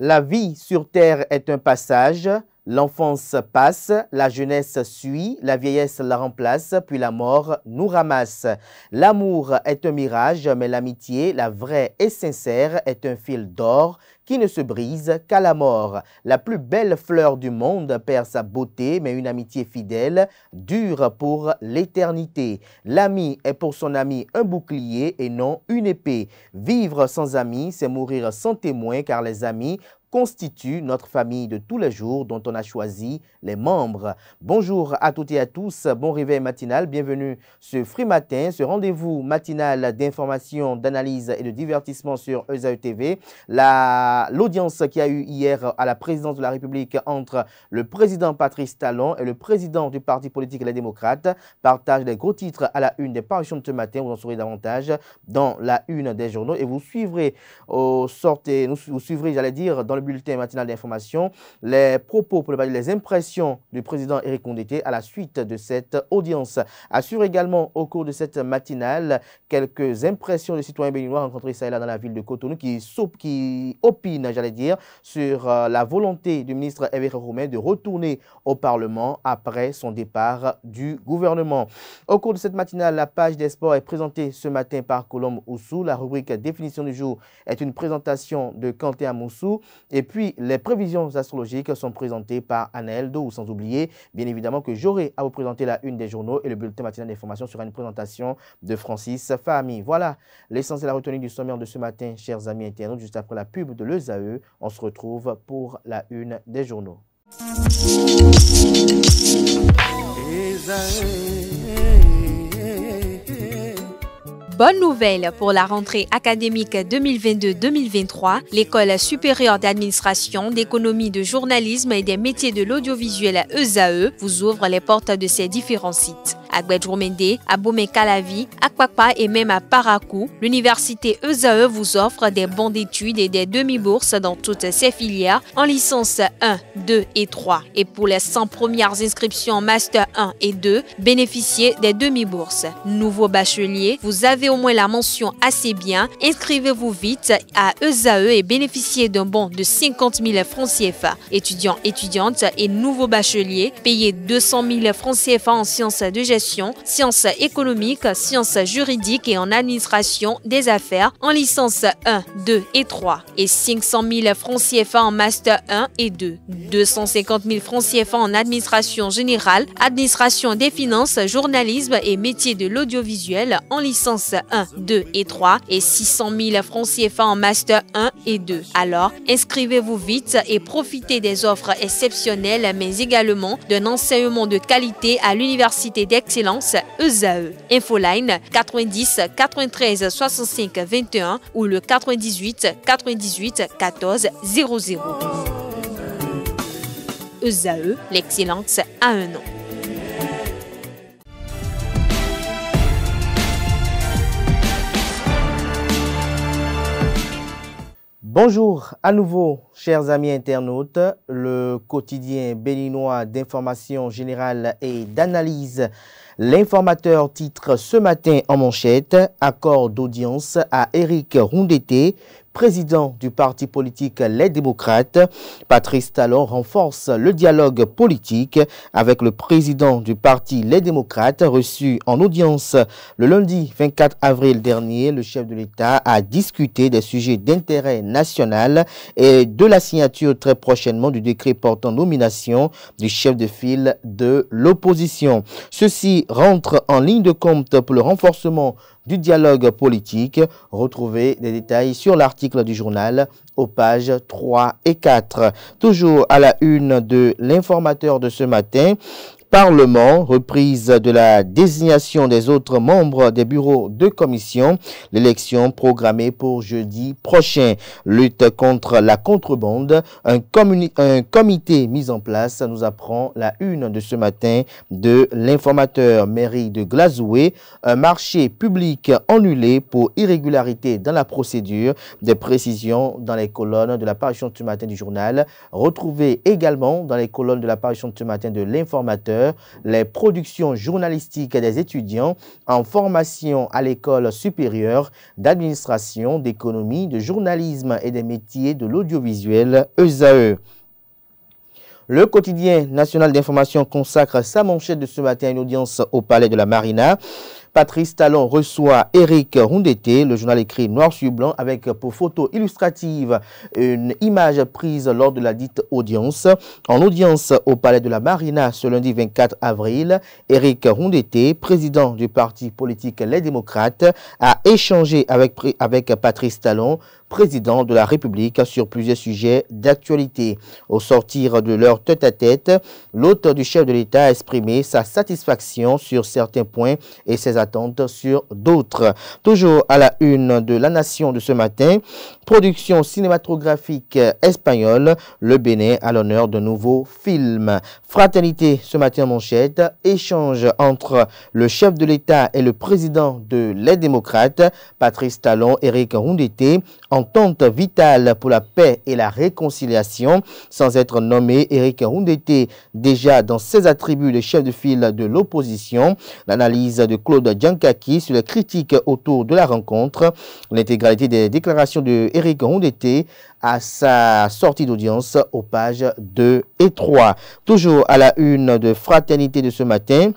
La vie sur terre est un passage. L'enfance passe, la jeunesse suit, la vieillesse la remplace, puis la mort nous ramasse. L'amour est un mirage, mais l'amitié, la vraie et sincère, est un fil d'or qui ne se brise qu'à la mort. La plus belle fleur du monde perd sa beauté, mais une amitié fidèle dure pour l'éternité. L'ami est pour son ami un bouclier et non une épée. Vivre sans amis, c'est mourir sans témoin, car les amis constitue notre famille de tous les jours dont on a choisi les membres. Bonjour à toutes et à tous, bon réveil matinal, bienvenue ce Free Matin, ce rendez-vous matinal d'information, d'analyse et de divertissement sur ESAE TV. L'audience qui a eu hier à la présidence de la République entre le président Patrice Talon et le président du parti politique Les Démocrates partage les gros titres à la une des parutions de ce matin. Vous en saurez davantage dans la une des journaux et vous suivrez j'allais dire, dans le bulletin matinal d'information, les propos, pour ne pas dire les impressions du président Éric Condété à la suite de cette audience. Assure également au cours de cette matinale quelques impressions des citoyens béninois rencontrés ça et là dans la ville de Cotonou qui opinent, j'allais dire, sur la volonté du ministre Hervé Roumain de retourner au Parlement après son départ du gouvernement. Au cours de cette matinale, la page des sports est présentée ce matin par Colombe Oussou. La rubrique définition du jour est une présentation de Kanté Amoussou. Et puis, les prévisions astrologiques sont présentées par Anaël Do, sans oublier, bien évidemment, que j'aurai à vous présenter la une des journaux et le bulletin matinal d'information sera une présentation de Francis Fahmi. Voilà l'essentiel à retenir du sommaire de ce matin, chers amis internautes. Juste après la pub de l'ESAE, on se retrouve pour la une des journaux. Bonne nouvelle pour la rentrée académique 2022-2023, l'École supérieure d'administration, d'économie, de journalisme et des métiers de l'audiovisuel ESAE vous ouvre les portes de ses différents sites. À Guedjomende, à Bomé-Calavi, à Kwakpa et même à Parakou, l'université ESAE vous offre des bons d'études et des demi-bourses dans toutes ses filières en licence 1, 2 et 3. Et pour les 100 premières inscriptions en master 1 et 2, bénéficiez des demi-bourses. Nouveau bachelier, vous avez au moins la mention assez bien, inscrivez-vous vite à ESAE et bénéficiez d'un bon de 50 000 francs CFA. Étudiants, étudiantes et nouveaux bacheliers, payez 200 000 francs CFA en sciences de gestion, sciences économiques, sciences juridiques et en administration des affaires en licence 1, 2 et 3 et 500 000 francs CFA en master 1 et 2, 250 000 francs CFA en administration générale, administration des finances, journalisme et métiers de l'audiovisuel en licence 1, 2 et 3 et 600 000 francs CFA en master 1 et 2. Alors, inscrivez-vous vite et profitez des offres exceptionnelles mais également d'un enseignement de qualité à l'université d'excellence ESAE. Infoline 90 93 65 21 ou le 98 98 14 00. ESAE, l'excellence a un nom. Bonjour à nouveau, chers amis internautes. Le quotidien béninois d'information générale et d'analyse. L'informateur titre ce matin en manchette « Accord d'audience à Éric Condété ». Président du parti politique Les Démocrates, Patrice Talon renforce le dialogue politique avec le président du parti Les Démocrates reçu en audience le lundi 24 avril dernier. Le chef de l'État a discuté des sujets d'intérêt national et de la signature très prochainement du décret portant nomination du chef de file de l'opposition. Ceci rentre en ligne de compte pour le renforcement du dialogue politique. Retrouvez des détails sur l'article du journal aux pages 3 et 4. Toujours à la une de l'informateur de ce matin, Parlement, reprise de la désignation des autres membres des bureaux de commission, l'élection programmée pour jeudi prochain. Lutte contre la contrebande, un comité mis en place, nous apprend la une de ce matin de l'informateur. Mairie de Glazoué, un marché public annulé pour irrégularité dans la procédure. Des précisions dans les colonnes de la parution de ce matin du journal. Retrouvez également dans les colonnes de la parution de ce matin de l'informateur secteur, les productions journalistiques des étudiants en formation à l'école supérieure d'administration, d'économie, de journalisme et des métiers de l'audiovisuel ESAE. Le quotidien national d'information consacre sa manchette de ce matin à une audience au palais de la Marina. Patrice Talon reçoit Éric Rondeté. Le journal écrit noir sur blanc avec pour photo illustrative une image prise lors de la dite audience. En audience au palais de la Marina ce lundi 24 avril, Éric Rondeté, président du parti politique Les Démocrates, a échangé avec Patrice Talon, président de la République, sur plusieurs sujets d'actualité. Au sortir de leur tête-à-tête, l'hôte du chef de l'État a exprimé sa satisfaction sur certains points et ses attentes sur d'autres. Toujours à la une de La Nation de ce matin, production cinématographique espagnole, le Bénin à l'honneur de nouveaux films. Fraternité ce matin manchette, échange entre le chef de l'État et le président de Les Démocrates, Patrice Talon, Éric Rondeté, entente vitale pour la paix et la réconciliation. Sans être nommé, Éric Rondeté, déjà dans ses attributs de chef de file de l'opposition. L'analyse de Claude Djankaki sur les critiques autour de la rencontre. L'intégralité des déclarations de Éric Rondeté à sa sortie d'audience aux pages 2 et 3. Toujours à la une de Fraternité de ce matin.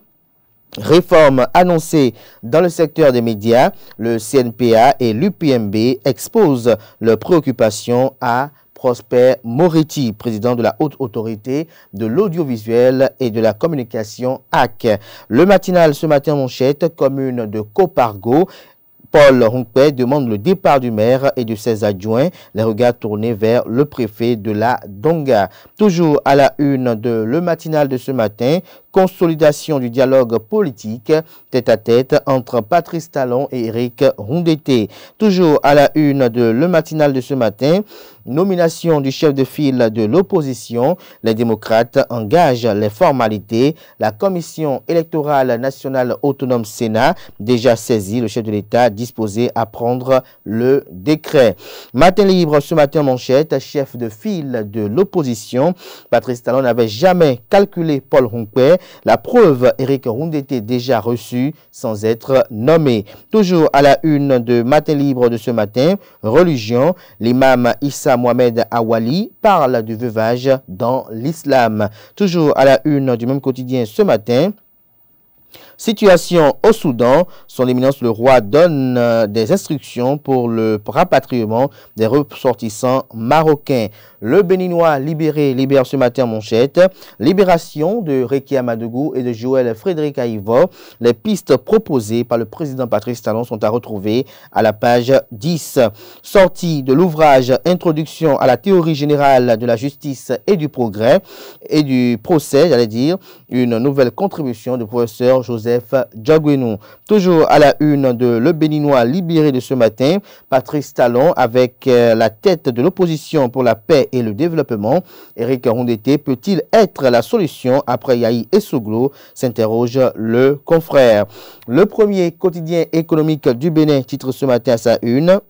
Réforme annoncée dans le secteur des médias, le CNPA et l'UPMB exposent leurs préoccupations à Prosper Moretti, président de la Haute Autorité de l'Audiovisuel et de la Communication AC. Le matinal ce matin manchette, commune de Copargo. Paul Hunkpe demande le départ du maire et de ses adjoints, les regards tournés vers le préfet de la Donga. Toujours à la une de Le Matinal de ce matin, consolidation du dialogue politique tête-à-tête entre Patrice Talon et Éric Rondeté. Toujours à la une de Le Matinal de ce matin, nomination du chef de file de l'opposition. Les démocrates engagent les formalités. La Commission électorale nationale autonome Sénat, déjà saisie, le chef de l'État disposé à prendre le décret. Matin libre ce matin manchette, chef de file de l'opposition. Patrice Talon n'avait jamais calculé Paul Hunkpe. La preuve, Éric Rondeté déjà reçu sans être nommé. Toujours à la une de Matin libre de ce matin, religion, l'imam Issa Mohamed Awali parle du veuvage dans l'islam. Toujours à la une du même quotidien ce matin, situation au Soudan, son éminence le roi donne des instructions pour le rapatriement des ressortissants marocains. Le Béninois libéré libère ce matin manchette. Libération de Rekia Madougou et de Joël Frédéric Aïvo. Les pistes proposées par le président Patrice Talon sont à retrouver à la page 10. Sortie de l'ouvrage Introduction à la théorie générale de la justice et du progrès et du procès, j'allais dire, une nouvelle contribution du professeur Joseph Djagouenou. Toujours à la une de Le Béninois libéré de ce matin, Patrice Talon avec la tête de l'opposition pour la paix et le développement. Éric Rondeté peut-il être la solution après Yahi Essoglo, s'interroge le confrère. Le premier quotidien économique du Bénin titre ce matin à sa une.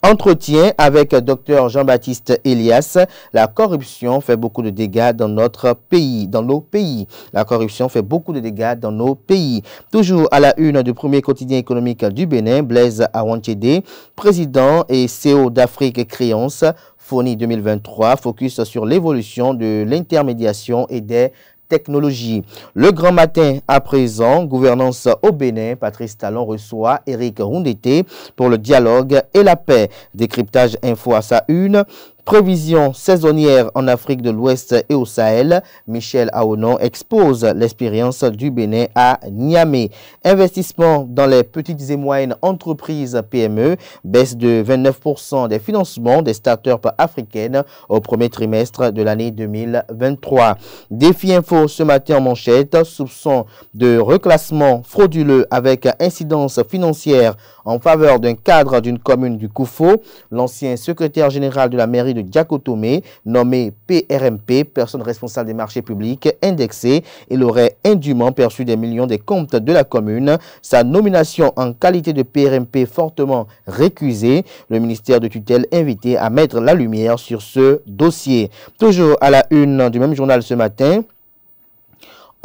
Entretien avec Dr Jean-Baptiste Elias. La corruption fait beaucoup de dégâts dans notre pays, dans nos pays. La corruption fait beaucoup de dégâts dans nos pays. Toujours à la une du premier quotidien économique du Bénin, Blaise Awanchede, président et CEO d'Afrique Créance, FONI 2023, focus sur l'évolution de l'intermédiation et des technologie. Le grand matin à présent, gouvernance au Bénin, Patrice Talon reçoit Éric Rondeté pour le dialogue et la paix. Décryptage info à sa une. Prévision saisonnière en Afrique de l'Ouest et au Sahel. Michel Aonon expose l'expérience du Bénin à Niamey. Investissement dans les petites et moyennes entreprises PME. Baisse de 29% des financements des startups africaines au premier trimestre de l'année 2023. Défi info ce matin en manchette. Soupçon de reclassement frauduleux avec incidence financière en faveur d'un cadre d'une commune du Koufo. L'ancien secrétaire général de la mairie de Diakotomé, nommé PRMP, personne responsable des marchés publics, indexé, il aurait indûment perçu des millions des comptes de la commune. Sa nomination en qualité de PRMP fortement récusée. Le ministère de tutelle invité à mettre la lumière sur ce dossier. Toujours à la une du même journal ce matin.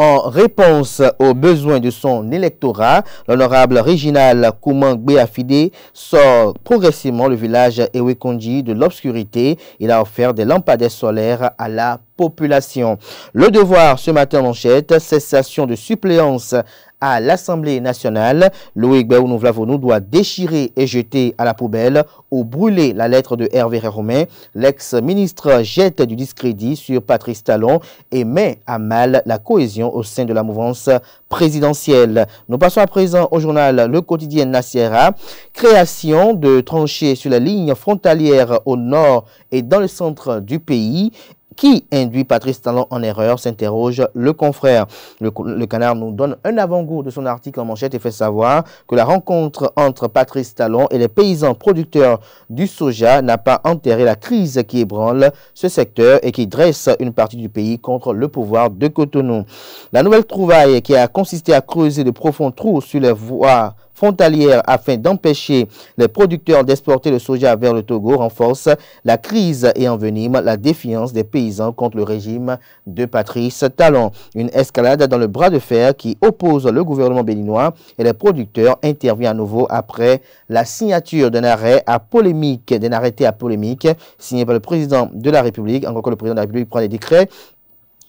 En réponse aux besoins de son électorat, l'honorable Réginal Koumangbe Afide sort progressivement le village Ewekonji de l'obscurité. Il a offert des lampadaires solaires à la population. Le devoir ce matin, manchette, cessation de suppléance à l'Assemblée nationale. Loïc Béounou-Vlavonou doit déchirer et jeter à la poubelle ou brûler la lettre de Hervé Romain. L'ex-ministre jette du discrédit sur Patrice Talon et met à mal la cohésion au sein de la mouvance présidentielle. Nous passons à présent au journal Le Quotidien Nasiera. Création de tranchées sur la ligne frontalière au nord et dans le centre du pays. Qui induit Patrice Talon en erreur, s'interroge le confrère. Le Canard nous donne un avant-goût de son article en manchette et fait savoir que la rencontre entre Patrice Talon et les paysans producteurs du soja n'a pas enterré la crise qui ébranle ce secteur et qui dresse une partie du pays contre le pouvoir de Cotonou. La nouvelle trouvaille qui a consisté à creuser de profonds trous sur les voies frontalière afin d'empêcher les producteurs d'exporter le soja vers le Togo renforce la crise et envenime la défiance des paysans contre le régime de Patrice Talon. Une escalade dans le bras de fer qui oppose le gouvernement béninois et les producteurs intervient à nouveau après la signature d'un arrêté à polémique signé par le président de la République. Encore que le président de la République prend des décrets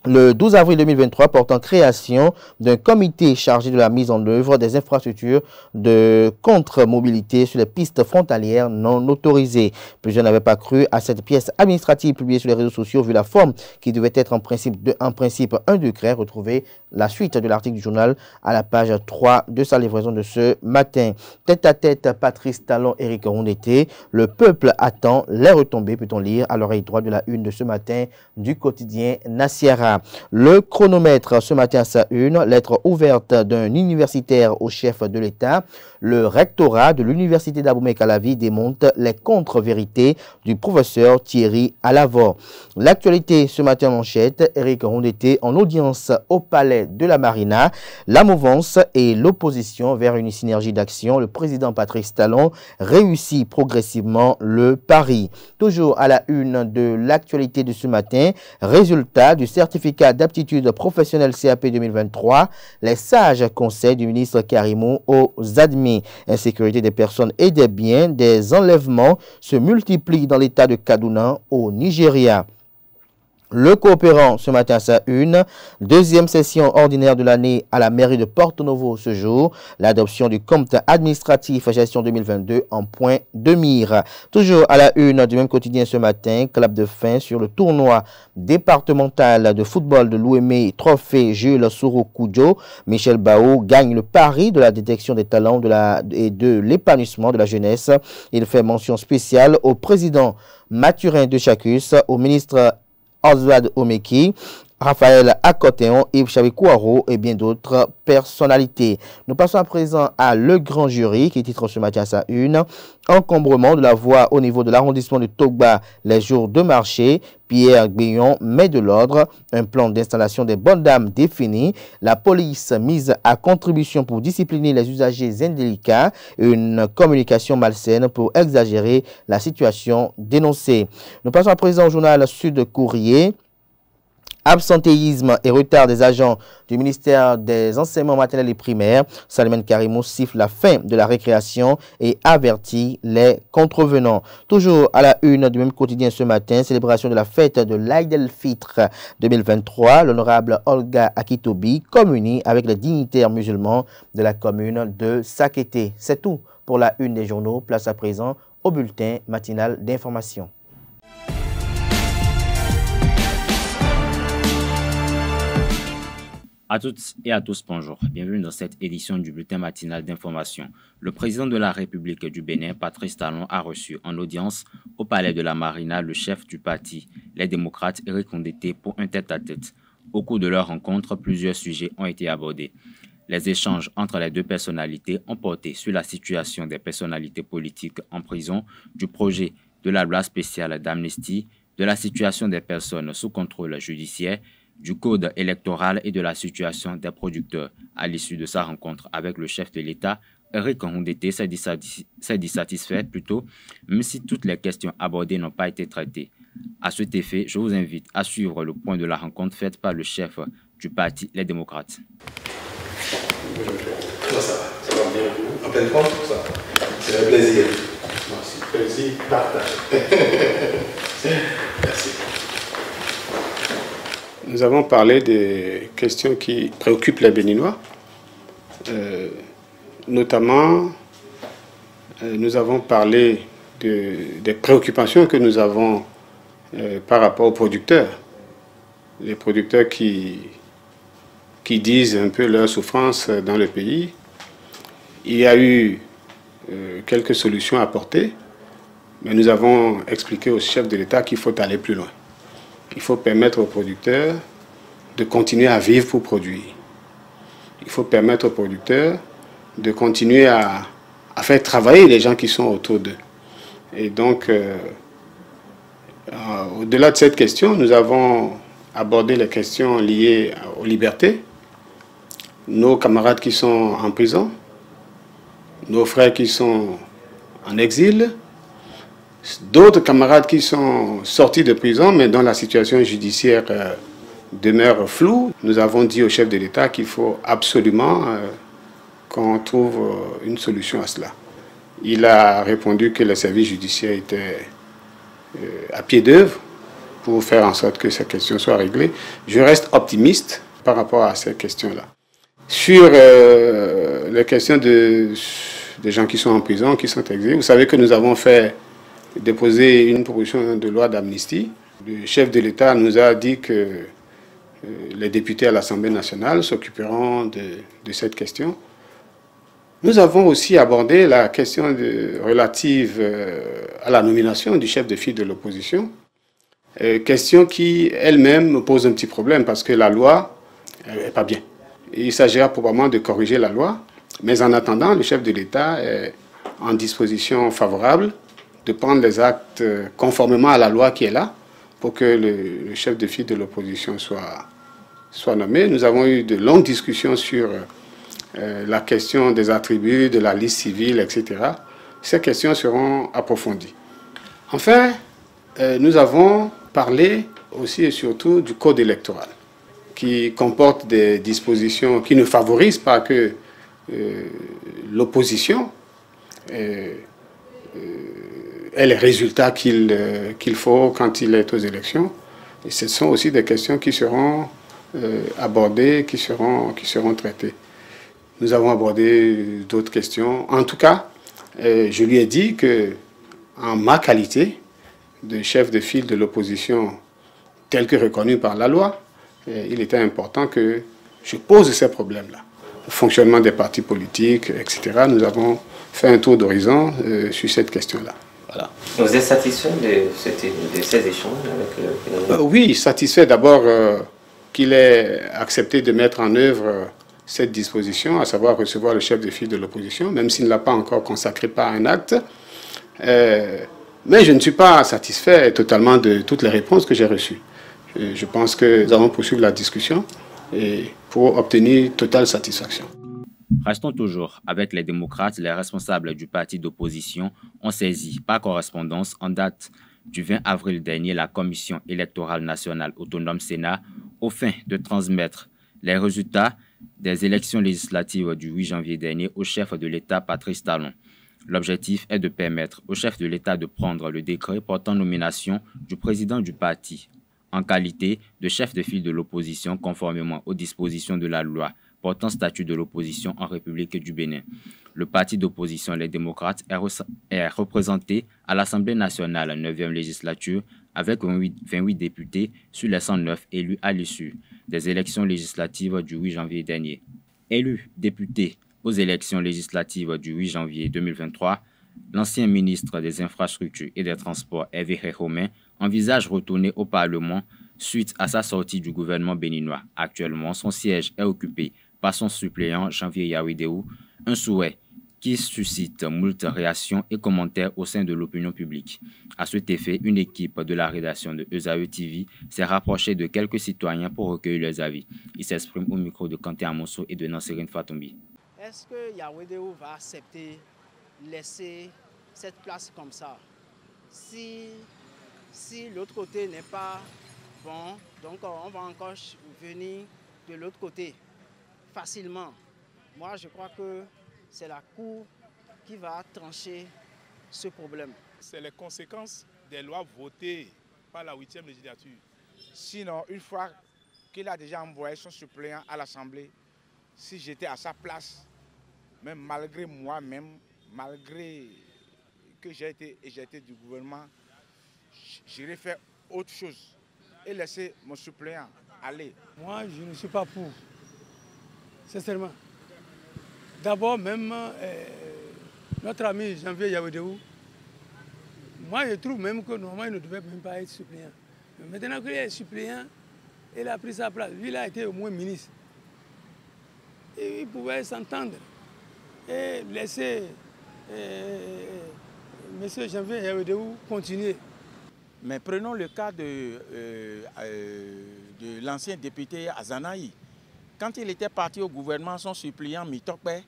le 12 avril 2023 portant création d'un comité chargé de la mise en œuvre des infrastructures de contre-mobilité sur les pistes frontalières non autorisées. Plusieurs n'avaient pas cru à cette pièce administrative publiée sur les réseaux sociaux vu la forme qui devait être en principe un décret. Retrouvez la suite de l'article du journal à la page 3 de sa livraison de ce matin. Tête à tête, Patrice Talon, Éric Rondeté. Le peuple attend les retombées, peut-on lire à l'oreille droite de la une de ce matin du quotidien Nasiera. Le chronomètre ce matin à sa une, lettre ouverte d'un universitaire au chef de l'État. Le rectorat de l'université d'Abomey-Calavi démonte les contre-vérités du professeur Thierry Alavor. L'actualité ce matin manchette, Éric Rondeté en audience au palais de la Marina. La mouvance et l'opposition vers une synergie d'action. Le président Patrice Talon réussit progressivement le pari. Toujours à la une de l'actualité de ce matin, résultat du certificat d'aptitude professionnelle CAP 2023, les sages conseils du ministre Karimou aux admis. Insécurité des personnes et des biens, des enlèvements se multiplient dans l'état de Kaduna au Nigeria. Le coopérant ce matin à sa une, deuxième session ordinaire de l'année à la mairie de Porto Novo ce jour, l'adoption du compte administratif gestion 2022 en point de mire. Toujours à la une du même quotidien ce matin, clap de fin sur le tournoi départemental de football de l'Ouémé, trophée Jules Soro-Kudjo. Michel Bao gagne le pari de la détection des talents et de l'épanouissement de la jeunesse. Il fait mention spéciale au président Mathurin de Chacus, au ministre Oswald Omeki, Raphaël Akoteon, Yves Chavicouaro et bien d'autres personnalités. Nous passons à présent à Le Grand Jury qui titre ce matin à sa une. Encombrement de la voie au niveau de l'arrondissement de Togba les jours de marché. Pierre Guillon met de l'ordre. Un plan d'installation des bonnes dames défini. La police mise à contribution pour discipliner les usagers indélicats. Une communication malsaine pour exagérer la situation dénoncée. Nous passons à présent au journal Sud Courrier. Absentéisme et retard des agents du ministère des enseignements maternels et primaires. Salimane Karimou siffle la fin de la récréation et avertit les contrevenants. Toujours à la une du même quotidien ce matin, célébration de la fête de l'Aïd el-Fitr 2023. L'honorable Olga Akitobi communie avec les dignitaires musulmans de la commune de Sakété. C'est tout pour la une des journaux. Place à présent au bulletin matinal d'information. À toutes et à tous, bonjour. Bienvenue dans cette édition du bulletin matinal d'information. Le président de la République du Bénin, Patrice Talon, a reçu en audience au palais de la Marina le chef du parti, les démocrates, Éric Rondeté, pour un tête-à-tête. Au cours de leur rencontre, plusieurs sujets ont été abordés. Les échanges entre les deux personnalités ont porté sur la situation des personnalités politiques en prison, du projet de la loi spéciale d'amnistie, de la situation des personnes sous contrôle judiciaire, du code électoral et de la situation des producteurs. À l'issue de sa rencontre avec le chef de l'État, Éric Rondeté s'est dit satisfait plutôt, même si toutes les questions abordées n'ont pas été traitées. À cet effet, je vous invite à suivre le point de la rencontre faite par le chef du parti Les Démocrates. Ça va bien. En pleine forme, tout ça. C'est un plaisir. Merci. Plaisir, partage. Merci. Nous avons parlé des questions qui préoccupent les Béninois. Notamment, nous avons parlé des préoccupations que nous avons par rapport aux producteurs. Les producteurs qui disent un peu leur souffrance dans le pays. Il y a eu quelques solutions apportées, mais nous avons expliqué au chef de l'État qu'il faut aller plus loin. Il faut permettre aux producteurs de continuer à vivre pour produire. Il faut permettre aux producteurs de continuer à faire travailler les gens qui sont autour d'eux. Et donc, au-delà de cette question, nous avons abordé les questions liées aux libertés. Nos camarades qui sont en prison, nos frères qui sont en exil, d'autres camarades qui sont sortis de prison mais dont la situation judiciaire demeure floue. Nous avons dit au chef de l'État qu'il faut absolument qu'on trouve une solution à cela. Il a répondu que le service judiciaire était à pied d'œuvre pour faire en sorte que ces questions soient réglées. Je reste optimiste par rapport à ces questions-là. Sur les questions des gens qui sont en prison, qui sont exilés, vous savez que nous avons déposé une proposition de loi d'amnistie. Le chef de l'État nous a dit que les députés à l'Assemblée nationale s'occuperont de cette question. Nous avons aussi abordé la question relative à la nomination du chef de file de l'opposition. Question qui elle-même pose un petit problème parce que la loi n'est pas bien. Il s'agira probablement de corriger la loi, mais en attendant, le chef de l'État est en disposition favorable de prendre les actes conformément à la loi qui est là pour que le chef de file de l'opposition soit nommé. Nous avons eu de longues discussions sur la question des attributs, de la liste civile, etc. Ces questions seront approfondies. Enfin, nous avons parlé aussi et surtout du code électoral, qui comporte des dispositions qui ne favorisent pas que l'opposition ait les résultats qu'il faut quand il est aux élections. Et ce sont aussi des questions qui seront abordées, qui seront traitées. Nous avons abordé d'autres questions. En tout cas, je lui ai dit que, en ma qualité de chef de file de l'opposition, tel que reconnu par la loi, il était important que je pose ces problèmes-là. Le fonctionnement des partis politiques, etc. Nous avons fait un tour d'horizon sur cette question-là. Voilà. Vous êtes satisfait de ces échanges avec le... Oui, satisfait d'abord qu'il ait accepté de mettre en œuvre cette disposition, à savoir recevoir le chef de file de l'opposition, même s'il ne l'a pas encore consacré par un acte. Mais je ne suis pas satisfait totalement de toutes les réponses que j'ai reçues. Je pense que nous allons poursuivre la discussion pour obtenir totale satisfaction. Restons toujours avec les démocrates. Les responsables du parti d'opposition ont saisi par correspondance en date du 20 avril dernier la Commission électorale nationale autonome Sénat aux fins de transmettre les résultats des élections législatives du 8 janvier dernier au chef de l'État Patrice Talon. L'objectif est de permettre au chef de l'État de prendre le décret portant nomination du président du parti en qualité de chef de file de l'opposition conformément aux dispositions de la loi portant statut de l'opposition en République du Bénin. Le parti d'opposition, les démocrates, est représenté à l'Assemblée nationale 9e législature avec 28 députés sur les 109 élus à l'issue des élections législatives du 8 janvier dernier. Élu député aux élections législatives du 8 janvier 2023, l'ancien ministre des Infrastructures et des Transports, Hervé Romain, envisage retourner au Parlement suite à sa sortie du gouvernement béninois. Actuellement, son siège est occupé par son suppléant Janvier Yawidéou, un souhait qui suscite moult réactions et commentaires au sein de l'opinion publique. À cet effet, une équipe de la rédaction de ESAE TV s'est rapprochée de quelques citoyens pour recueillir leurs avis. Ils s'expriment au micro de Kanté Amosso et de Nansérine Fatombi. Est-ce que Yawidéou va accepter laisser cette place comme ça? Si l'autre côté n'est pas bon, donc on va encore venir de l'autre côté facilement. Moi, je crois que c'est la Cour qui va trancher ce problème. C'est les conséquences des lois votées par la 8e législature. Sinon, une fois qu'il a déjà envoyé son suppléant à l'Assemblée, si j'étais à sa place, même malgré moi-même, malgré que j'ai été du gouvernement, j'irais faire autre chose et laisser mon suppléant aller. Moi, je ne suis pas pour, sincèrement. D'abord, même notre ami Janvier Yahweh, moi je trouve même que normalement il ne devait même pas être suppléant. Mais maintenant qu'il est suppléant, il a pris sa place. Lui, il a été au moins ministre. Et il pouvait s'entendre et laisser M. Janvier Yahweh continuer. Mais prenons le cas de l'ancien député Azanaï. Quand il était parti au gouvernement, son suppléant Mitokpe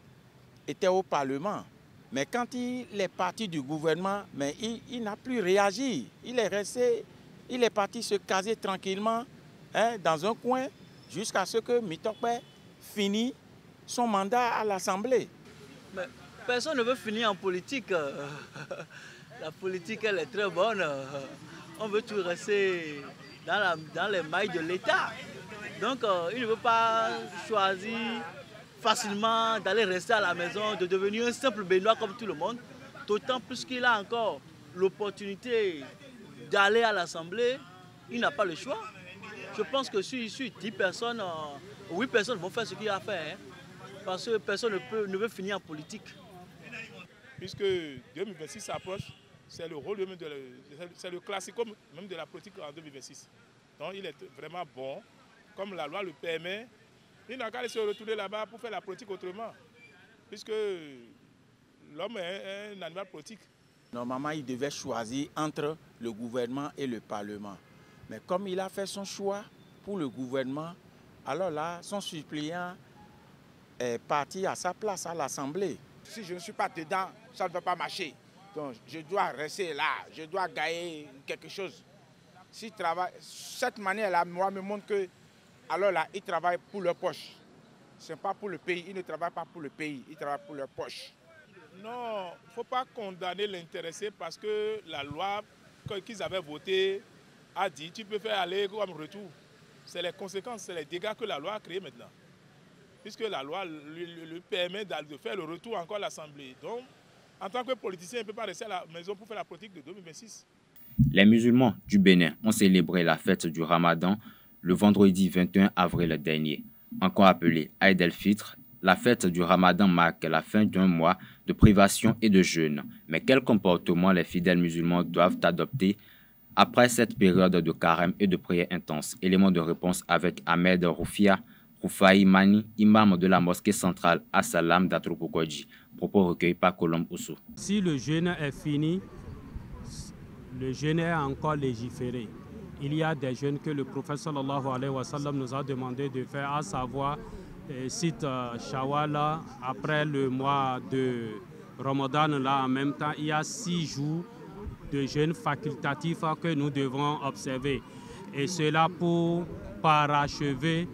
était au Parlement. Mais quand il est parti du gouvernement, mais il n'a plus réagi. Il est resté, il est parti se caser tranquillement dans un coin jusqu'à ce que Mitokpe finisse son mandat à l'Assemblée. Mais personne ne veut finir en politique. La politique, elle est très bonne. On veut tout rester dans les mailles de l'État. Donc, il ne veut pas choisir facilement d'aller rester à la maison, de devenir un simple Béninois comme tout le monde. D'autant plus qu'il a encore l'opportunité d'aller à l'Assemblée. Il n'a pas le choix. Je pense que sur 10 personnes, 8 personnes vont faire ce qu'il a fait. Parce que personne ne veut finir en politique. Puisque 2026 s'approche, c'est le rôle c'est le classico même de la politique en 2026. Donc il est vraiment bon, comme la loi le permet. Il n'a qu'à aller se retourner là-bas pour faire la politique autrement. Puisque l'homme est un animal politique. Normalement, il devait choisir entre le gouvernement et le Parlement. Mais comme il a fait son choix pour le gouvernement, alors là, son suppléant est parti à sa place à l'Assemblée. Si je ne suis pas dedans, ça ne va pas marcher. Donc je dois rester là, je dois gagner quelque chose. S'il travaille, cette manière-là, moi, me montre que, alors là, ils travaillent pour leur poche. Ce n'est pas pour le pays, ils ne travaillent pas pour le pays, ils travaillent pour leur poche. Non, il ne faut pas condamner l'intéressé parce que la loi qu'ils avaient votée a dit tu peux faire aller comme retour. C'est les conséquences, c'est les dégâts que la loi a créés maintenant. Puisque la loi lui permet de faire le retour encore à l'Assemblée. Donc, en tant que politicien, il ne peut pas rester à la maison pour faire la politique de 2026. Les musulmans du Bénin ont célébré la fête du Ramadan le vendredi 21 avril dernier. Encore appelée Aïd el-Fitr, la fête du Ramadan marque la fin d'un mois de privation et de jeûne. Mais quel comportement les fidèles musulmans doivent adopter après cette période de carême et de prière intense? Élément de réponse avec Ahmed Roufaï Mani, imam de la mosquée centrale As-Salam d'Atropokodji. Propos recueillis par Colombe Oussou. Si le jeûne est fini, le jeûne est encore légiféré. Il y a des jeûnes que le prophète sallallahu alayhi wa sallam nous a demandé de faire, à savoir Sit Shawwal, après le mois de Ramadan, là en même temps, il y a 6 jours de jeûne facultatif que nous devons observer. Et cela pour parachever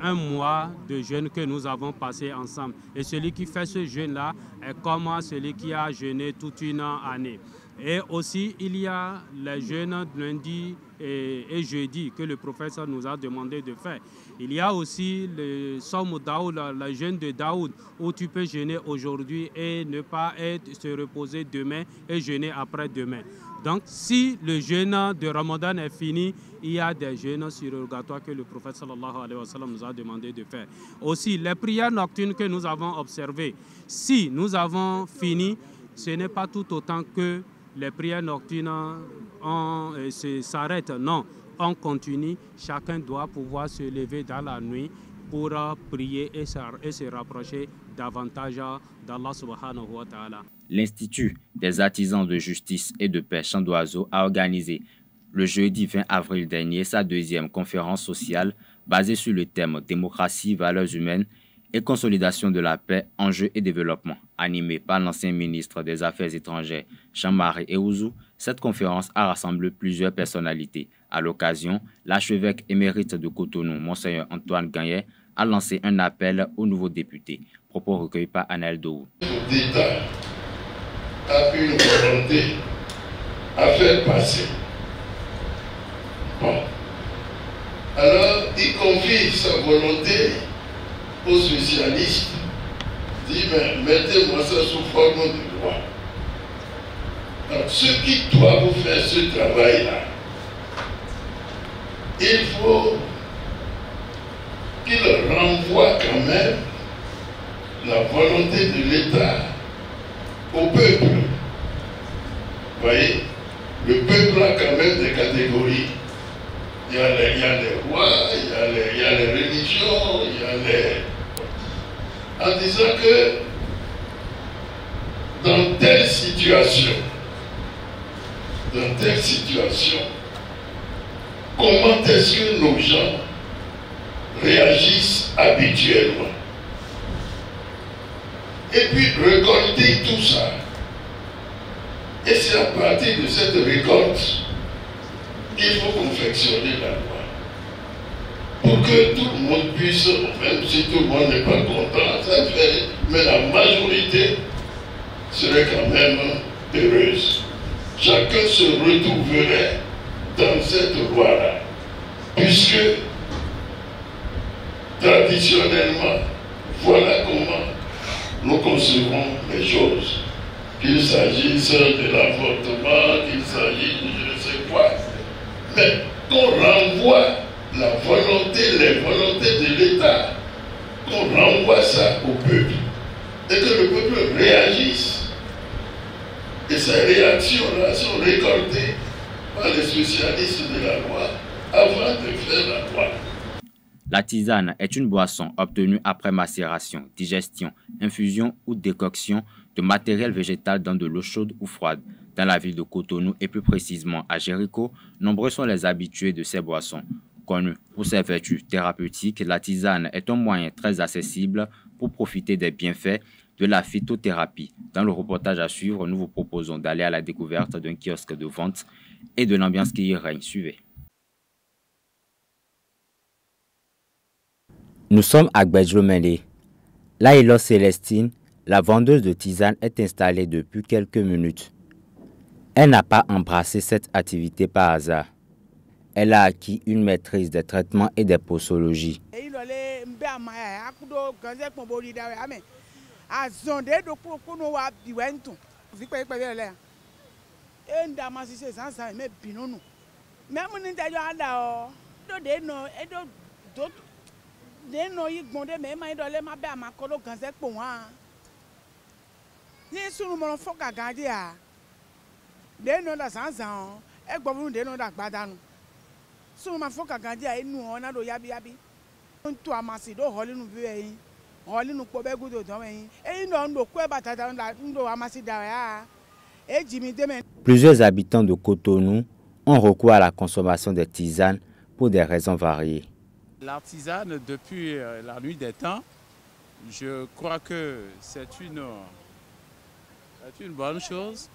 un mois de jeûne que nous avons passé ensemble. Et celui qui fait ce jeûne-là est comme celui qui a jeûné toute une année. Et aussi, il y a les jeûnes lundi et jeudi que le professeur nous a demandé de faire. Il y a aussi le Somme Daoud, le jeûne de Daoud, où tu peux jeûner aujourd'hui et ne pas se reposer demain et jeûner après-demain. Donc, si le jeûne de Ramadan est fini, il y a des jeûnes surrogatoires que le prophète sallallahu alayhi wa sallam nous a demandé de faire. Aussi, les prières nocturnes que nous avons observées, si nous avons fini, ce n'est pas tout autant que les prières nocturnes s'arrêtent. Non, on continue. Chacun doit pouvoir se lever dans la nuit pour prier et se rapprocher davantage d'Allah subhanahu wa ta'ala. L'Institut des artisans de justice et de paix Champ d'Oiseau a organisé le jeudi 20 avril dernier sa deuxième conférence sociale basée sur le thème démocratie, valeurs humaines et consolidation de la paix, enjeux et développement. Animée par l'ancien ministre des Affaires étrangères Jean-Marie Eouzou, cette conférence a rassemblé plusieurs personnalités À l'occasion, l'archevêque émérite de Cotonou, Monseigneur Antoine Gagnet, a lancé un appel aux nouveaux députés. Propos recueillis par Anaël Dohou. L'État a une volonté à faire passer. Bon. Alors, il confie sa volonté aux spécialistes. Il dit, mais mettez-moi ça sous forme de loi. Donc, ceux qui doivent faire ce travail-là, il faut qu'ils renvoient quand même la volonté de l'État au peuple. Vous voyez, le peuple a quand même des catégories. Il y a les rois, il y a les religions, il y a les... En disant que dans telle situation, comment est-ce que nos gens réagissent habituellement? Et puis récolter tout ça. Et c'est à partir de cette récolte qu'il faut confectionner la loi. Pour que tout le monde puisse, même si tout le monde n'est pas content, ça fait, mais la majorité serait quand même heureuse. Chacun se retrouverait dans cette loi-là. Puisque, traditionnellement, voilà comment nous concevons les choses. Qu'il s'agisse de l'avortement, qu'il s'agisse de je ne sais quoi. Mais qu'on renvoie la volonté, les volontés de l'État, qu'on renvoie ça au peuple. Et que le peuple réagisse. Et ces réactions-là sont récoltées par les spécialistes de la loi avant de faire la loi. La tisane est une boisson obtenue après macération, digestion, infusion ou décoction de matériel végétal dans de l'eau chaude ou froide. Dans la ville de Cotonou et plus précisément à Jéricho, nombreux sont les habitués de ces boissons. Connue pour ses vertus thérapeutiques, la tisane est un moyen très accessible pour profiter des bienfaits de la phytothérapie. Dans le reportage à suivre, nous vous proposons d'aller à la découverte d'un kiosque de vente et de l'ambiance qui y règne. Suivez. Nous sommes à Gbedjlomele. Là, Elo Célestine, la vendeuse de tisane, est installée depuis quelques minutes. Elle n'a pas embrassé cette activité par hasard. Elle a acquis une maîtrise des traitements et des posologies. Plusieurs habitants de Cotonou ont recours à la consommation des tisanes pour des raisons variées. La tisane, depuis la nuit des temps, je crois que c'est une bonne chose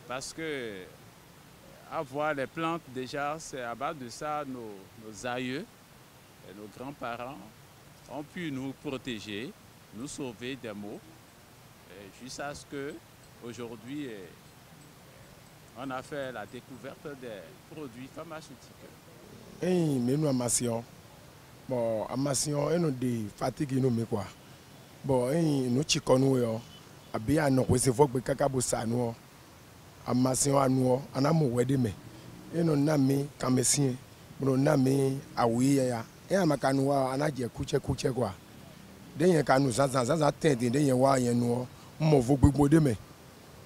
parce que avoir les plantes déjà, c'est à base de ça nos aïeux et nos grands-parents ont pu nous protéger, nous sauver des maux, jusqu'à ce qu'aujourd'hui on a fait la découverte des produits pharmaceutiques. Bon, amation eno de fatigue no me quoi. Bon, no chikonu yo. Abi ano kwese fo gbe kakabo sanu. Amation anu anamo wede me. Eno na me kamesin. Bro na me awi ya. Amakanu wa anaje kuche kwa. Den yen kanu zanza tende den yen wa yen no. Mo vo gbogbo de me.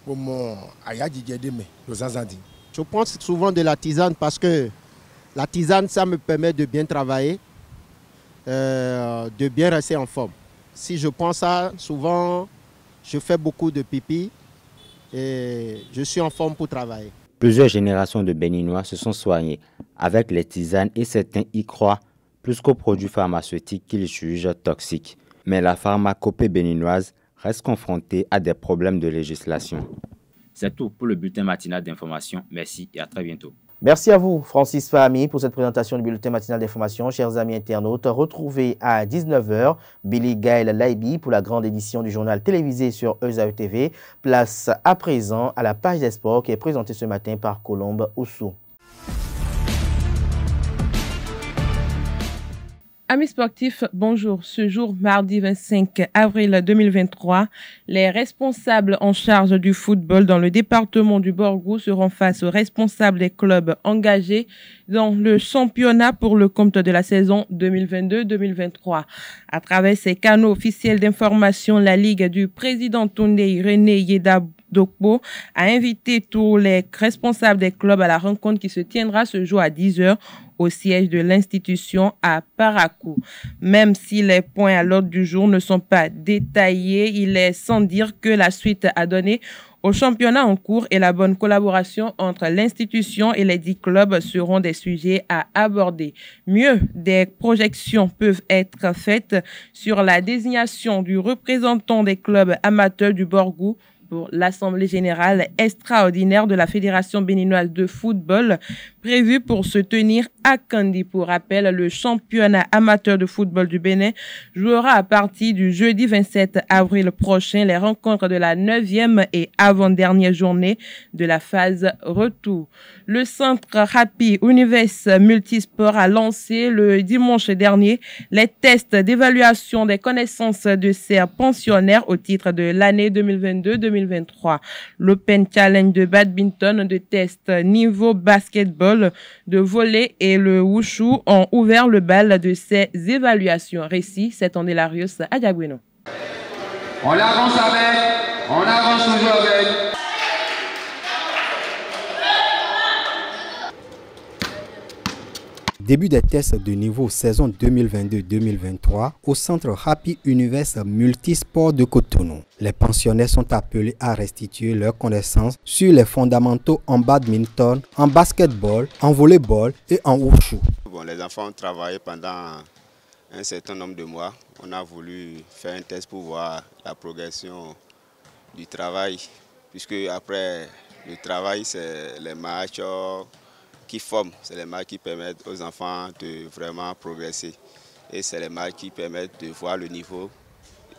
Mo ayajije de me lo zanzandi. Je pense souvent de la tisane parce que la tisane ça me permet de bien travailler. De bien rester en forme. Si je prends ça, souvent, je fais beaucoup de pipi et je suis en forme pour travailler. Plusieurs générations de Béninois se sont soignés avec les tisanes et certains y croient plus qu'aux produits pharmaceutiques qu'ils jugent toxiques. Mais la pharmacopée béninoise reste confrontée à des problèmes de législation. C'est tout pour le bulletin matinal d'information. Merci et à très bientôt. Merci à vous, Francis Fahmi, pour cette présentation du bulletin matinal d'information. Chers amis internautes, retrouvez à 19 h Billy Gaël Laibi pour la grande édition du journal télévisé sur EZAE TV. Place à présent à la page des sports qui est présentée ce matin par Colombe Oussou. Amis sportifs, bonjour. Ce jour, mardi 25 avril 2023, les responsables en charge du football dans le département du Borgou seront face aux responsables des clubs engagés dans le championnat pour le compte de la saison 2022-2023. À travers ses canaux officiels d'information, la Ligue du président Toundé René Yeda Dokbo a invité tous les responsables des clubs à la rencontre qui se tiendra ce jour à 10 h au siège de l'institution à Parakou. Même si les points à l'ordre du jour ne sont pas détaillés, il est sans dire que la suite à donner au championnat en cours et la bonne collaboration entre l'institution et les 10 clubs seront des sujets à aborder. Mieux, des projections peuvent être faites sur la désignation du représentant des clubs amateurs du Borgou pour l'Assemblée générale extraordinaire de la Fédération béninoise de football prévue pour se tenir à Kandi. Pour rappel, le championnat amateur de football du Bénin jouera à partir du jeudi 27 avril prochain les rencontres de la 9e et avant-dernière journée de la phase retour. Le centre Happy Univers Multisport a lancé le dimanche dernier les tests d'évaluation des connaissances de ses pensionnaires au titre de l'année 2022-2023. L'Open Challenge de badminton, de test niveau basketball, de volley et le wushu ont ouvert le bal de ces évaluations. Récit, c'est Ondelarius Adiagweno. On avance avec, on avance toujours avec. Début des tests de niveau saison 2022-2023 au centre Happy Univers Multisport de Cotonou. Les pensionnaires sont appelés à restituer leurs connaissances sur les fondamentaux en badminton, en basketball, en volleyball et en wushu. Bon, les enfants ont travaillé pendant un certain nombre de mois. On a voulu faire un test pour voir la progression du travail, puisque après le travail, c'est les matchs qui forment, c'est les matchs qui permettent aux enfants de vraiment progresser. Et c'est les matchs qui permettent de voir le niveau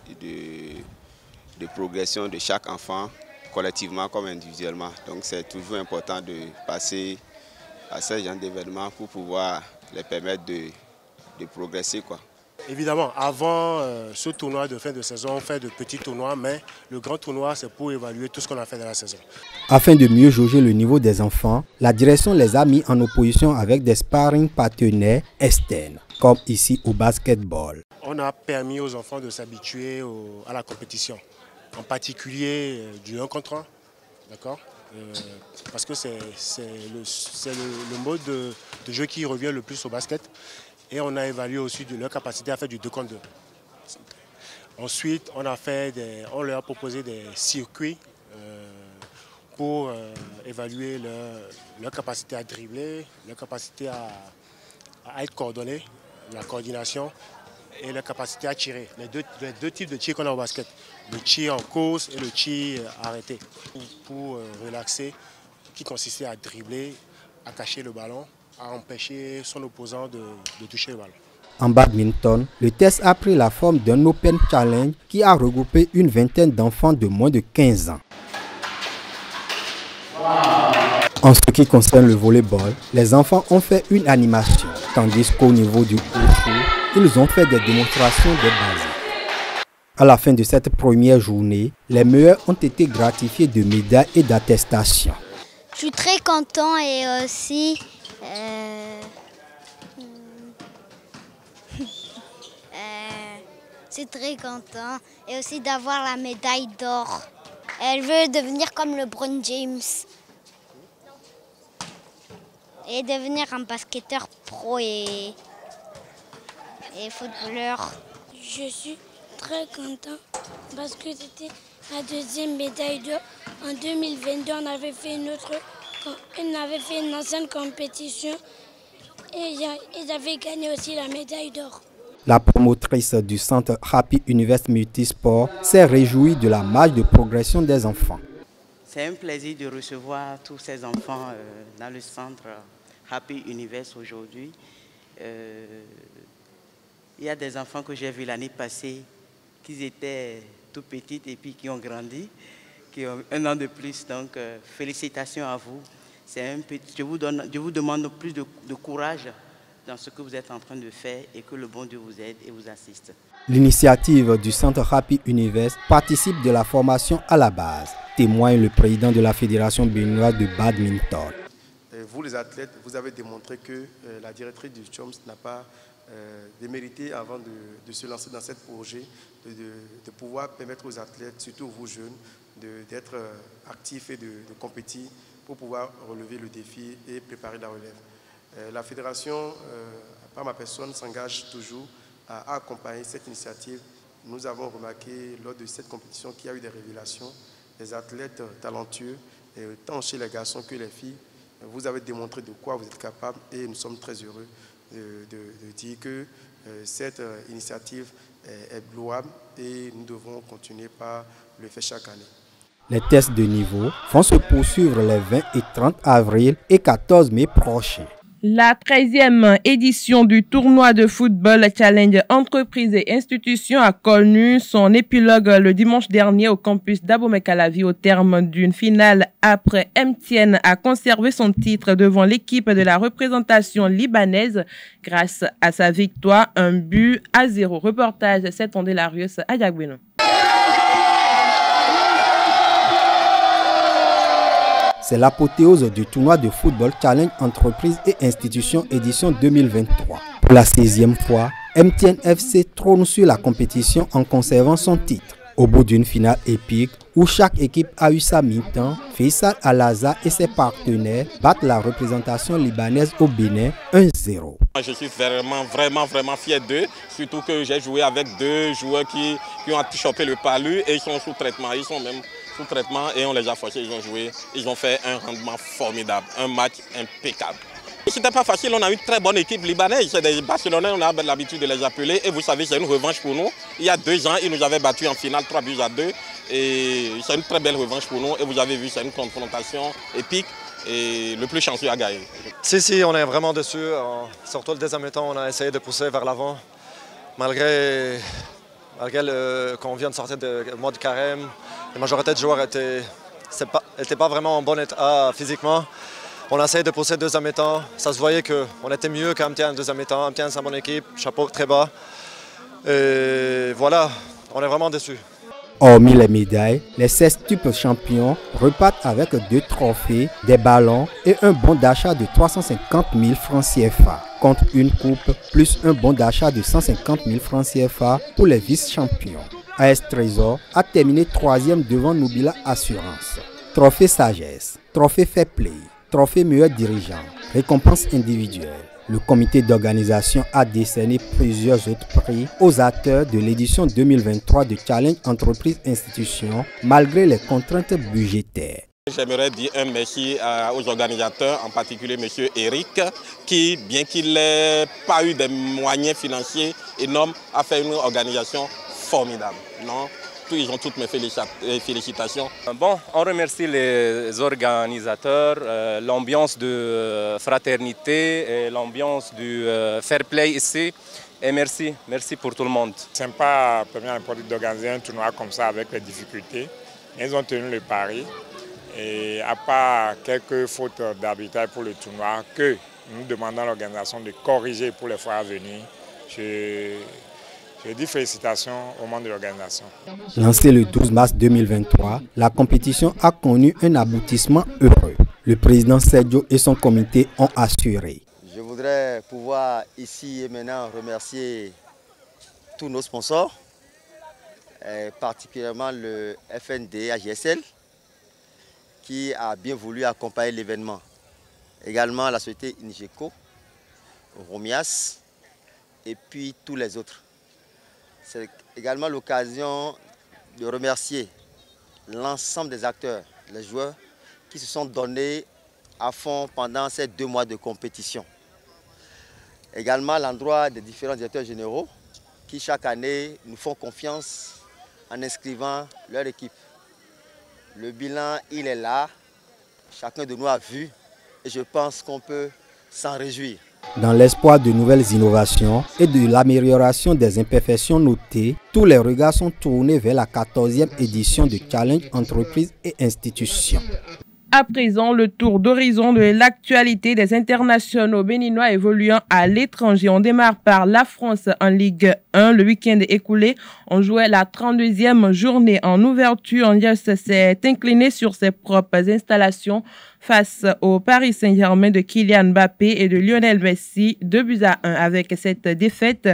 de progression de chaque enfant, collectivement comme individuellement. Donc c'est toujours important de passer à ce genre d'événements pour pouvoir les permettre de progresser, quoi. Évidemment, avant ce tournoi de fin de saison, on fait de petits tournois, mais le grand tournoi, c'est pour évaluer tout ce qu'on a fait dans la saison. Afin de mieux jauger le niveau des enfants, la direction les a mis en opposition avec des sparring partenaires externes, comme ici au basketball. On a permis aux enfants de s'habituer à la compétition, en particulier du 1 contre 1, d'accord, parce que c'est le mode de jeu qui revient le plus au basket. Et on a évalué aussi leur capacité à faire du 2 contre 2. Ensuite, on leur a proposé des circuits pour évaluer leur capacité à dribbler, leur capacité à être coordonné, la coordination et leur capacité à tirer. Les deux types de tirs qu'on a au basket, le tir en course et le tir arrêté. Pour relaxer, qui consistait à dribbler, à cacher le ballon, à empêcher son opposant de toucher le ballon. En badminton, le test a pris la forme d'un Open Challenge qui a regroupé une vingtaine d'enfants de moins de 15 ans. En ce qui concerne le volleyball, les enfants ont fait une animation, tandis qu'au niveau du wushu, ils ont fait des démonstrations des bases. À la fin de cette première journée, les meilleurs ont été gratifiés de médailles et d'attestations. Je suis très content et aussi c'est très content et aussi d'avoir la médaille d'or. Elle veut devenir comme LeBron James et devenir un basketteur pro et footballeur. Je suis très content parce que c'était la deuxième médaille d'or. En 2022, on avait fait une ancienne compétition et ils avaient gagné aussi la médaille d'or. La promotrice du centre Happy Univers Multisport s'est réjouie de la marge de progression des enfants. C'est un plaisir de recevoir tous ces enfants dans le centre Happy Universe aujourd'hui. Il y a des enfants que j'ai vus l'année passée, qui étaient tout petits et puis qui ont grandi, qui ont 1 an de plus. Donc, félicitations à vous. Je vous demande plus de courage dans ce que vous êtes en train de faire et que le bon Dieu vous aide et vous assiste. L'initiative du Centre Happy Universe participe de la formation à la base, témoigne le président de la Fédération béninoise de badminton. Vous les athlètes, vous avez démontré que la directrice du CHOMS n'a pas démérité avant de se lancer dans ce projet, de pouvoir permettre aux athlètes, surtout vous jeunes, d'être actifs et de compétir pour pouvoir relever le défi et préparer la relève. La fédération, par ma personne, s'engage toujours à accompagner cette initiative. Nous avons remarqué lors de cette compétition qu'il y a eu des révélations, des athlètes talentueux, tant chez les garçons que les filles. Vous avez démontré de quoi vous êtes capable et nous sommes très heureux de dire que cette initiative est louable et nous devons continuer par le faire chaque année. Les tests de niveau vont se poursuivre les 20 et 30 avril et 14 mai prochains. La 13e édition du tournoi de football Challenge Entreprises et Institutions a connu son épilogue le dimanche dernier au campus d'Abomey-Calavi au terme d'une finale après MTN a conservé son titre devant l'équipe de la représentation libanaise grâce à sa victoire 1-0. Reportage 7 Larius à Diagbeno. C'est l'apothéose du tournoi de football Challenge Entreprises et Institutions édition 2023. Pour la 16e fois, MTN FC trône sur la compétition en conservant son titre. Au bout d'une finale épique où chaque équipe a eu sa mi-temps, Faisal Al-Azhar et ses partenaires battent la représentation libanaise au Bénin 1-0. Je suis vraiment fier d'eux, surtout que j'ai joué avec 2 joueurs qui ont chopé le palu et ils sont sous traitement. Ils sont même sous traitement et on les a forcés, ils ont joué. Ils ont fait un rendement formidable, un match impeccable. C'était pas facile, on a une très bonne équipe libanaise. C'est des Barcelonais, on a l'habitude de les appeler. Et vous savez, c'est une revanche pour nous. Il y a 2 ans, ils nous avaient battus en finale 3-2. Et c'est une très belle revanche pour nous. Et vous avez vu, c'est une confrontation épique. Et le plus chanceux a gagné. Si, on est vraiment dessus. Surtout le deuxième temps, on a essayé de pousser vers l'avant. Malgré qu'on vient de sortir du mode carême, la majorité des joueurs n'étaient pas vraiment en bon état physiquement. On a essayé de pousser le deuxième temps. Ça se voyait qu'on était mieux qu'MTN en deuxième temps. MTN, c'est une bonne équipe, chapeau très bas. Et voilà, on est vraiment déçus. Hormis les médailles, les 16 stupes champions repartent avec 2 trophées, des ballons et un bon d'achat de 350 000 francs CFA, contre une coupe plus un bon d'achat de 150 000 francs CFA pour les vice-champions. AS Trésor a terminé 3e devant Nubila Assurance. Trophée Sagesse, trophée Fair Play, trophée meilleur dirigeant, récompense individuelle. Le comité d'organisation a décerné plusieurs autres prix aux acteurs de l'édition 2023 de Challenge Entreprises Institutions malgré les contraintes budgétaires. J'aimerais dire un merci aux organisateurs, en particulier M. Eric, qui, bien qu'il n'ait pas eu des moyens financiers énormes, a fait une organisation formidable. Non? Ils ont toutes mes félicitations. Bon, on remercie les organisateurs, l'ambiance de fraternité et l'ambiance du fair play ici. Et merci pour tout le monde. C'est sympa, première fois d'organiser un tournoi comme ça avec les difficultés. Ils ont tenu le pari. Et à part quelques fautes d'arbitrage pour le tournoi, que nous demandons à l'organisation de corriger pour les fois à venir. Je dis félicitations au monde de l'organisation. Lancée le 12 mars 2023, la compétition a connu un aboutissement heureux. Le président Sergio et son comité ont assuré. Je voudrais pouvoir ici et maintenant remercier tous nos sponsors, particulièrement le FND AGSL, qui a bien voulu accompagner l'événement. Également la société Ingeco, Romias et puis tous les autres. C'est également l'occasion de remercier l'ensemble des acteurs, les joueurs, qui se sont donnés à fond pendant ces 2 mois de compétition. Également à l'endroit des différents directeurs généraux qui chaque année nous font confiance en inscrivant leur équipe. Le bilan, il est là. Chacun de nous a vu et je pense qu'on peut s'en réjouir. Dans l'espoir de nouvelles innovations et de l'amélioration des imperfections notées, tous les regards sont tournés vers la 14e édition de Challenge Entreprises et Institutions. À présent, le tour d'horizon de l'actualité des internationaux béninois évoluant à l'étranger. On démarre par la France en Ligue 1. Le week-end écoulé, on jouait la 32e journée. En ouverture, Angers s'est incliné sur ses propres installations face au Paris Saint-Germain de Kylian Mbappé et de Lionel Messi, 2-1. Avec cette défaite,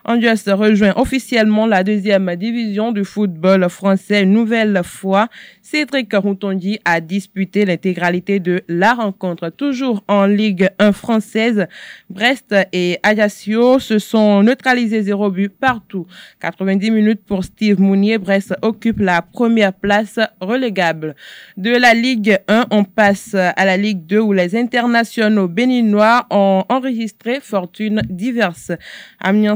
Angers rejoint officiellement la 2e division du football français une nouvelle fois. Cédric Routondi a disputé l'intégralité de la rencontre. Toujours en Ligue 1 française, Brest et Ajaccio se sont neutralisés 0 but partout. 90 minutes pour Steve Mounier. Brest occupe la première place relégable. De la Ligue 1, on passe à la Ligue 2 où les internationaux béninois ont enregistré fortunes diverses. Amiens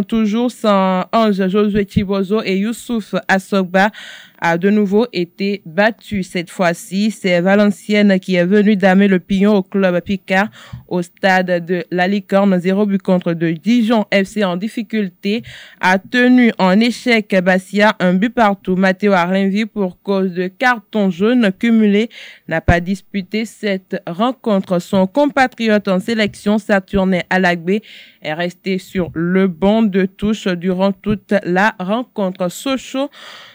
toujours sans Ange Josué Chibozo et Youssouf Assogba a de nouveau été battu. Cette fois-ci, c'est Valenciennes qui est venu damer le pignon au club Picard au stade de la Licorne. 0 but contre de Dijon FC en difficulté a tenu en échec Bastia 1 but partout. Matteo Arlenvi, pour cause de carton jaune cumulé, n'a pas disputé cette rencontre. Son compatriote en sélection, Saturnin Alagbé, est resté sur le banc de touche durant toute la rencontre. Sochaux,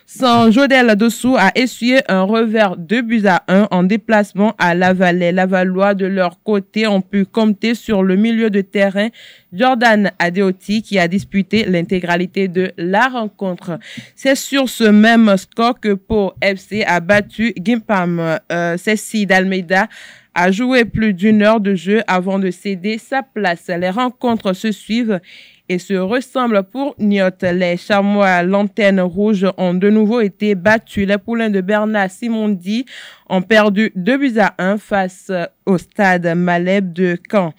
sans Jodel Dossou, a essuyé un revers 2-1 en déplacement à Lavalais. Lavallois, de leur côté, ont pu compter sur le milieu de terrain Jordan Adeoti qui a disputé l'intégralité de la rencontre. C'est sur ce même score que Pau FC a battu Gimpam. Ceci d'Almeida a joué plus d'1 heure de jeu avant de céder sa place. Les rencontres se suivent et se ressemblent pour Niot. Les Chamois Lanterne Rouge ont de nouveau été battus. Les Poulains de Bernard Simondi ont perdu 2-1 face au stade Maleb de Caen.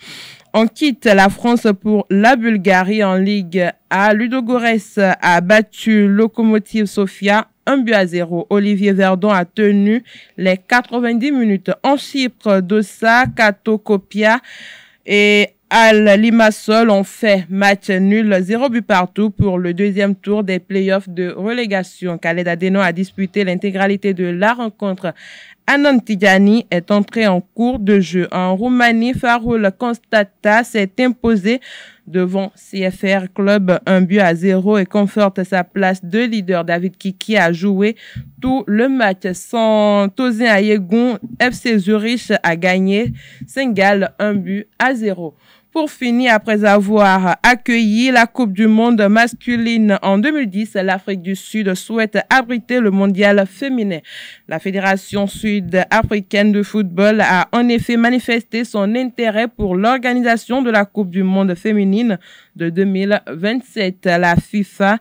On quitte la France pour la Bulgarie en Ligue A. Ludogorets a battu Lokomotiv Sofia 1-0. Olivier Verdon a tenu les 90 minutes. En Chypre, Dossa, Katokopia et Al Limassol ont fait match nul 0 but partout pour le deuxième tour des playoffs de relégation. Khaled Adeno a disputé l'intégralité de la rencontre. Anon Tidjani est entré en cours de jeu. En Roumanie, Faroul Constata s'est imposé devant CFR Club 1-0 et conforte sa place de leader. David Kiki a joué tout le match. Sans Tozin Ayegun, FC Zurich a gagné Saint-Gall 1-0. Pour finir, après avoir accueilli la Coupe du monde masculine en 2010, l'Afrique du Sud souhaite abriter le mondial féminin. La Fédération sud-africaine de football a en effet manifesté son intérêt pour l'organisation de la Coupe du monde féminine de 2027. La FIFA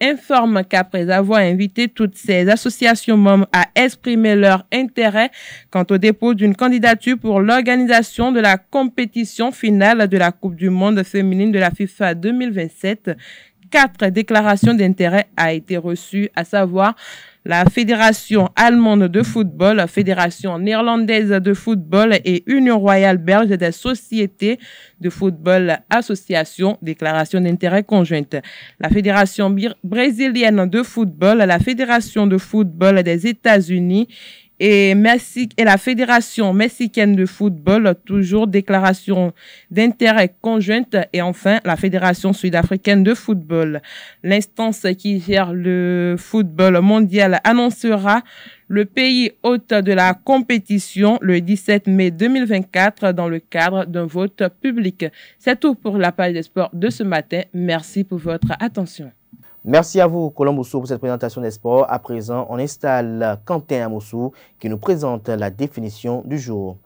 informe qu'après avoir invité toutes ces associations membres à exprimer leur intérêt quant au dépôt d'une candidature pour l'organisation de la compétition finale de la Coupe du monde féminine de la FIFA 2027, 4 déclarations d'intérêt a été reçues, à savoir la Fédération allemande de football, la Fédération néerlandaise de football et Union royale belge des sociétés de football association, déclaration d'intérêt conjointe. La Fédération brésilienne de football, la Fédération de football des États-Unis et la Fédération mexicaine de football, toujours déclaration d'intérêt conjointe, et enfin la Fédération sud-africaine de football. L'instance qui gère le football mondial annoncera le pays hôte de la compétition le 17 mai 2024 dans le cadre d'un vote public. C'est tout pour la page des sports de ce matin. Merci pour votre attention. Merci à vous, Colomboussou, pour cette présentation des sports. À présent, on installe Quentin Amoussou qui nous présente la définition du jour.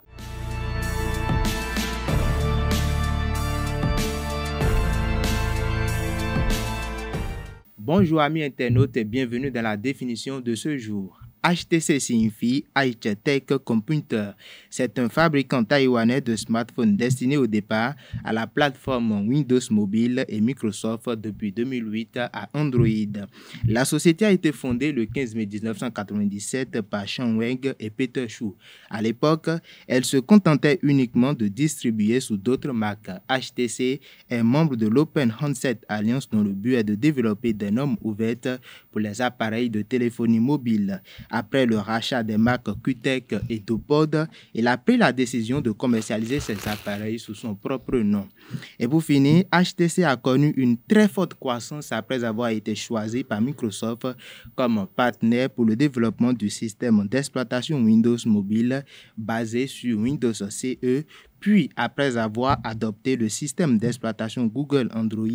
Bonjour amis internautes et bienvenue dans la définition de ce jour. HTC signifie High-Tech Computer. C'est un fabricant taïwanais de smartphones destiné au départ à la plateforme Windows Mobile et Microsoft depuis 2008 à Android. La société a été fondée le 15 mai 1997 par Sean Wang et Peter Xu. À l'époque, elle se contentait uniquement de distribuer sous d'autres marques. HTC est membre de l'Open Handset Alliance dont le but est de développer des normes ouvertes pour les appareils de téléphonie mobile. Après le rachat des marques QTech et Topod, il a pris la décision de commercialiser ses appareils sous son propre nom. Et pour finir, HTC a connu une très forte croissance après avoir été choisi par Microsoft comme partenaire pour le développement du système d'exploitation Windows Mobile basé sur Windows CE, puis après avoir adopté le système d'exploitation Google Android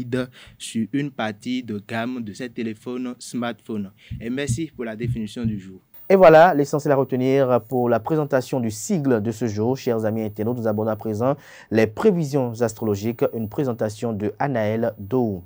sur une partie de gamme de ces téléphones smartphones. Et merci pour la définition du jour. Et voilà l'essentiel à retenir pour la présentation du sigle de ce jour. Chers amis internautes, nous abordons à présent les prévisions astrologiques, une présentation de Anaël Dou.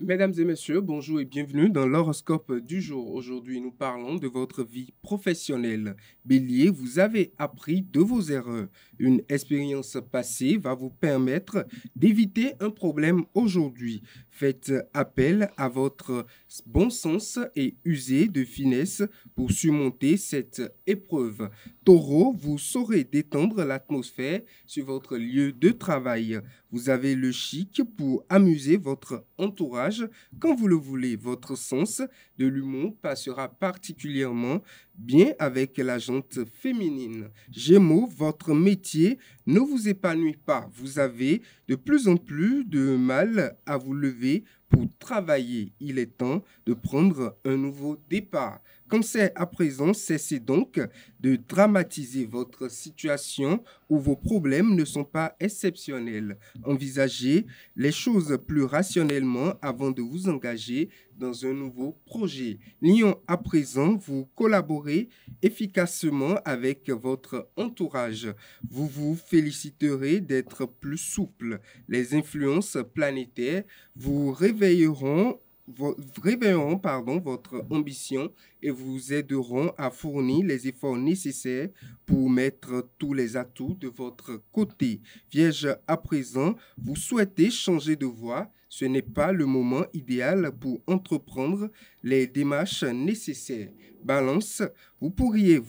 Mesdames et messieurs, bonjour et bienvenue dans l'horoscope du jour. Aujourd'hui, nous parlons de votre vie professionnelle. Bélier, vous avez appris de vos erreurs. Une expérience passée va vous permettre d'éviter un problème aujourd'hui. Faites appel à votre bon sens et usez de finesse pour surmonter cette épreuve. Taureau, vous saurez détendre l'atmosphère sur votre lieu de travail. Vous avez le chic pour amuser votre entourage quand vous le voulez. Votre sens de l'humour passera particulièrement bien avec la gente féminine. Gémeaux, votre métier ne vous épanouit pas. Vous avez de plus en plus de mal à vous lever pour travailler. Il est temps de prendre un nouveau départ. Cancer, à présent, cessez donc de dramatiser votre situation où vos problèmes ne sont pas exceptionnels. Envisagez les choses plus rationnellement avant de vous engager dans un nouveau projet. Lion, à présent, vous collaborez efficacement avec votre entourage. Vous vous féliciterez d'être plus souple. Les influences planétaires vous réveilleront votre ambition et vous aideront à fournir les efforts nécessaires pour mettre tous les atouts de votre côté. Vierge, à présent, vous souhaitez changer de voie. Ce n'est pas le moment idéal pour entreprendre les démarches nécessaires. Balance, vous pourriez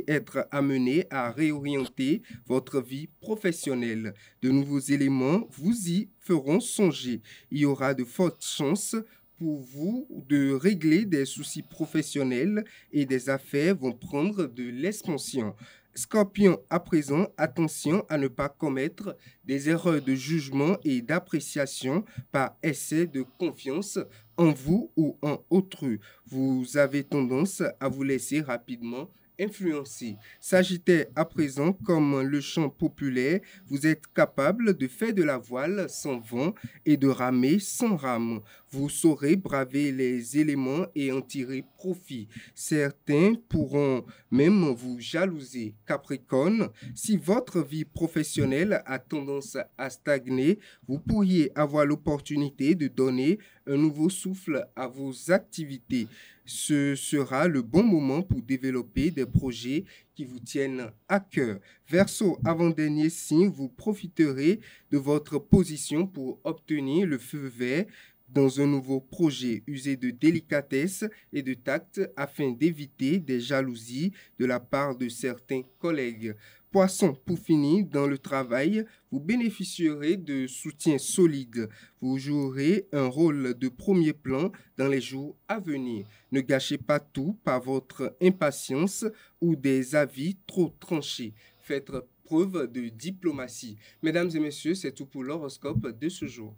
être amené à réorienter votre vie professionnelle. De nouveaux éléments vous y feront songer. Il y aura de fortes chances pour vous de régler des soucis professionnels et des affaires vont prendre de l'expansion. Scorpion, à présent, attention à ne pas commettre des erreurs de jugement et d'appréciation par excès de confiance en vous ou en autrui. Vous avez tendance à vous laisser rapidement influencer. Sagittaire, à présent, comme le chant populaire, vous êtes capable de faire de la voile sans vent et de ramer sans rame. Vous saurez braver les éléments et en tirer profit. Certains pourront même vous jalouser. Capricorne, si votre vie professionnelle a tendance à stagner, vous pourriez avoir l'opportunité de donner un nouveau souffle à vos activités. Ce sera le bon moment pour développer des projets qui vous tiennent à cœur. Verseau, avant-dernier signe, vous profiterez de votre position pour obtenir le feu vert dans un nouveau projet. Usez de délicatesse et de tact afin d'éviter des jalousies de la part de certains collègues. Poisson, pour finir, dans le travail, vous bénéficierez de soutien solide. Vous jouerez un rôle de premier plan dans les jours à venir. Ne gâchez pas tout par votre impatience ou des avis trop tranchés. Faites preuve de diplomatie. Mesdames et messieurs, c'est tout pour l'horoscope de ce jour.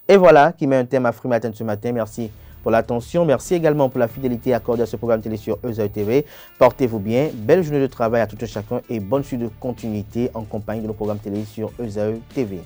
Et voilà qui met un thème à Free Matin ce matin. Merci pour l'attention. Merci également pour la fidélité accordée à ce programme télé sur EZAE TV. Portez-vous bien. Belle journée de travail à tout et chacun et bonne suite de continuité en compagnie de nos programmes télé sur EZAE TV.